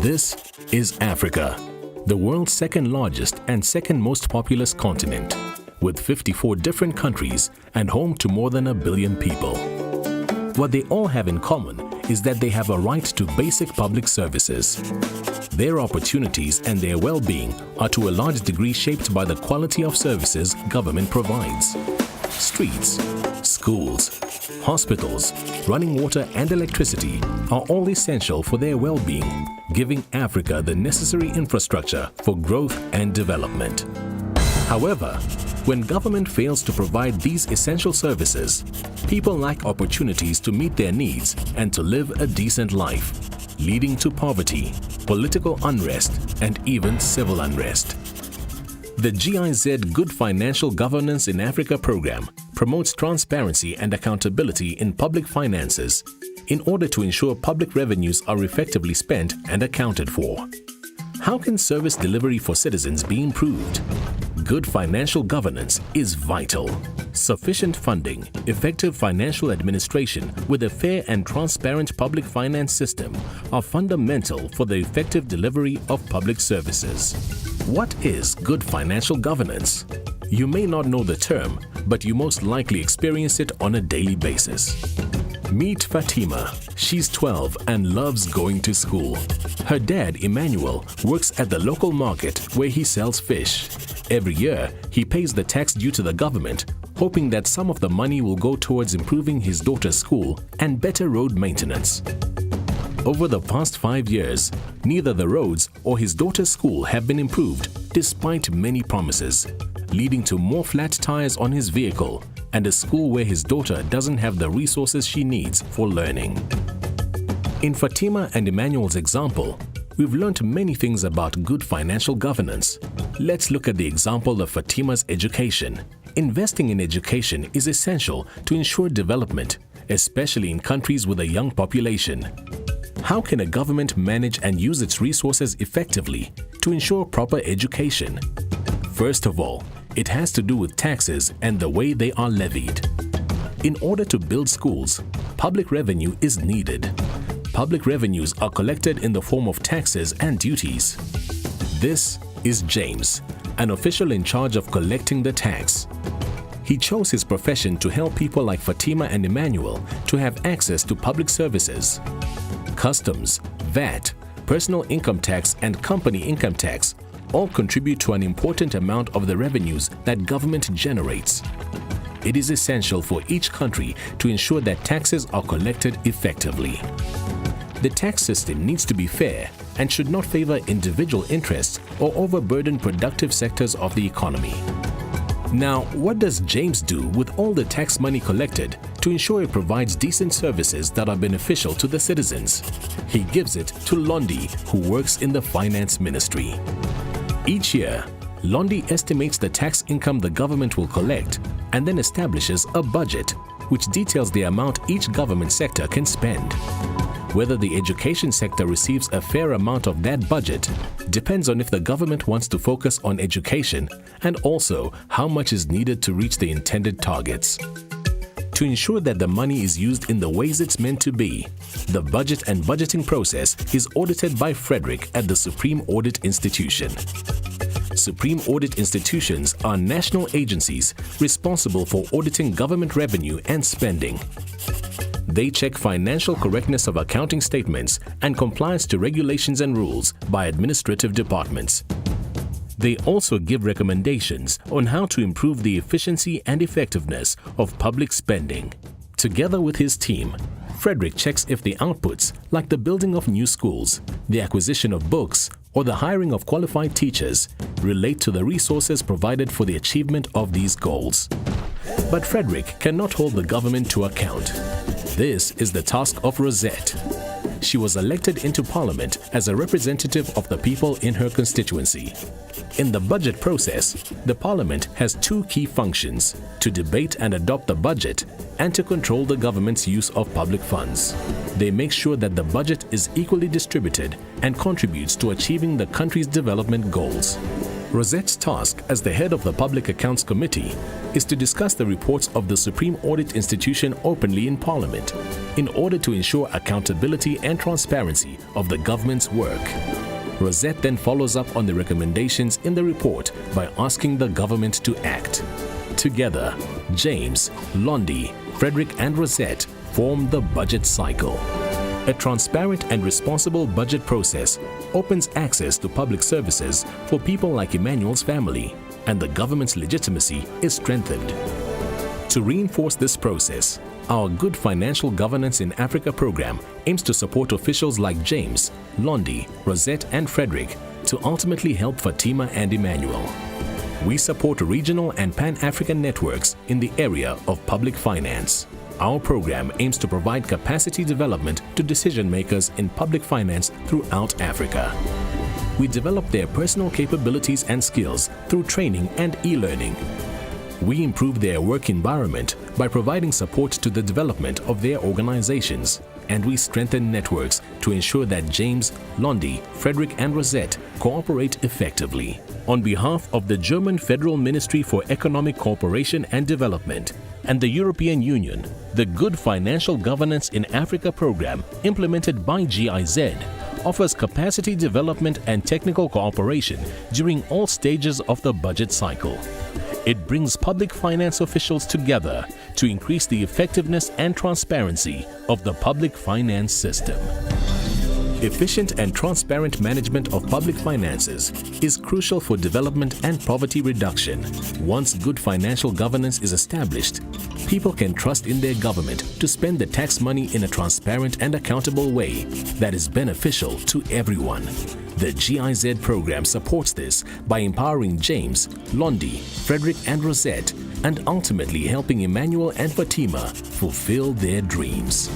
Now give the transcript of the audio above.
This is Africa, the world's second largest and second most populous continent, with 54 different countries and home to more than 1 billion people. What they all have in common is that they have a right to basic public services. Their opportunities and their well-being are to a large degree shaped by the quality of services government provides. Streets, schools, hospitals, running water and electricity are all essential for their well-being, giving Africa the necessary infrastructure for growth and development. However, when government fails to provide these essential services, people lack opportunities to meet their needs and to live a decent life, leading to poverty, political unrest, and even civil unrest. The GIZ Good Financial Governance in Africa program promotes transparency and accountability in public finances in order to ensure public revenues are effectively spent and accounted for. How can service delivery for citizens be improved? Good financial governance is vital. Sufficient funding, effective financial administration with a fair and transparent public finance system are fundamental for the effective delivery of public services. What is good financial governance? You may not know the term, but you most likely experience it on a daily basis. Meet Fatima. She's 12 and loves going to school. Her dad, Emmanuel, works at the local market where he sells fish. Every year, he pays the tax due to the government, hoping that some of the money will go towards improving his daughter's school and better road maintenance. Over the past 5 years, neither the roads or his daughter's school have been improved despite many promises, leading to more flat tires on his vehicle and a school where his daughter doesn't have the resources she needs for learning. In Fatima and Emmanuel's example, we've learned many things about good financial governance. Let's look at the example of Fatima's education. Investing in education is essential to ensure development, especially in countries with a young population. How can a government manage and use its resources effectively to ensure proper education? First of all, it has to do with taxes and the way they are levied. In order to build schools, public revenue is needed. Public revenues are collected in the form of taxes and duties. This is James, an official in charge of collecting the tax. He chose his profession to help people like Fatima and Emmanuel to have access to public services. Customs, VAT, personal income tax, and company income tax all contribute to an important amount of the revenues that government generates. It is essential for each country to ensure that taxes are collected effectively. The tax system needs to be fair and should not favor individual interests or overburden productive sectors of the economy. Now, what does James do with all the tax money collected to ensure it provides decent services that are beneficial to the citizens? He gives it to Londi, who works in the finance ministry. Each year, Londi estimates the tax income the government will collect and then establishes a budget which details the amount each government sector can spend. Whether the education sector receives a fair amount of that budget depends on if the government wants to focus on education and also how much is needed to reach the intended targets. To ensure that the money is used in the ways it's meant to be, the budget and budgeting process is audited by Frederick at the Supreme Audit Institution. Supreme Audit Institutions are national agencies responsible for auditing government revenue and spending. They check financial correctness of accounting statements and compliance to regulations and rules by administrative departments. They also give recommendations on how to improve the efficiency and effectiveness of public spending. Together with his team, Frederick checks if the outputs, like the building of new schools, the acquisition of books, or the hiring of qualified teachers, relate to the resources provided for the achievement of these goals. But Frederick cannot hold the government to account. This is the task of Rosette. She was elected into Parliament as a representative of the people in her constituency. In the budget process, the Parliament has two key functions: to debate and adopt the budget and to control the government's use of public funds. They make sure that the budget is equally distributed and contributes to achieving the country's development goals. Rosette's task as the head of the Public Accounts Committee is to discuss the reports of the Supreme Audit Institution openly in Parliament in order to ensure accountability and transparency of the government's work. Rosette then follows up on the recommendations in the report by asking the government to act. Together, James, Londi, Frederick and Rosette form the budget cycle. A transparent and responsible budget process opens access to public services for people like Emmanuel's family, and the government's legitimacy is strengthened. To reinforce this process, our Good Financial Governance in Africa program aims to support officials like James, Londi, Rosette and Frederick to ultimately help Fatima and Emmanuel. We support regional and Pan-African networks in the area of public finance. Our program aims to provide capacity development to decision makers in public finance throughout Africa. We develop their personal capabilities and skills through training and e-learning. We improve their work environment by providing support to the development of their organizations, and we strengthen networks to ensure that James, Londi, Frederick and Rosette cooperate effectively. On behalf of the German Federal Ministry for Economic Cooperation and Development and the European Union, the Good Financial Governance in Africa program, implemented by GIZ, offers capacity development and technical cooperation during all stages of the budget cycle. It brings public finance officials together to increase the effectiveness and transparency of the public finance system. Efficient and transparent management of public finances is crucial for development and poverty reduction. Once good financial governance is established, people can trust in their government to spend the tax money in a transparent and accountable way that is beneficial to everyone. The GIZ program supports this by empowering James, Londi, Frederick and Rosette, and ultimately helping Emmanuel and Fatima fulfill their dreams.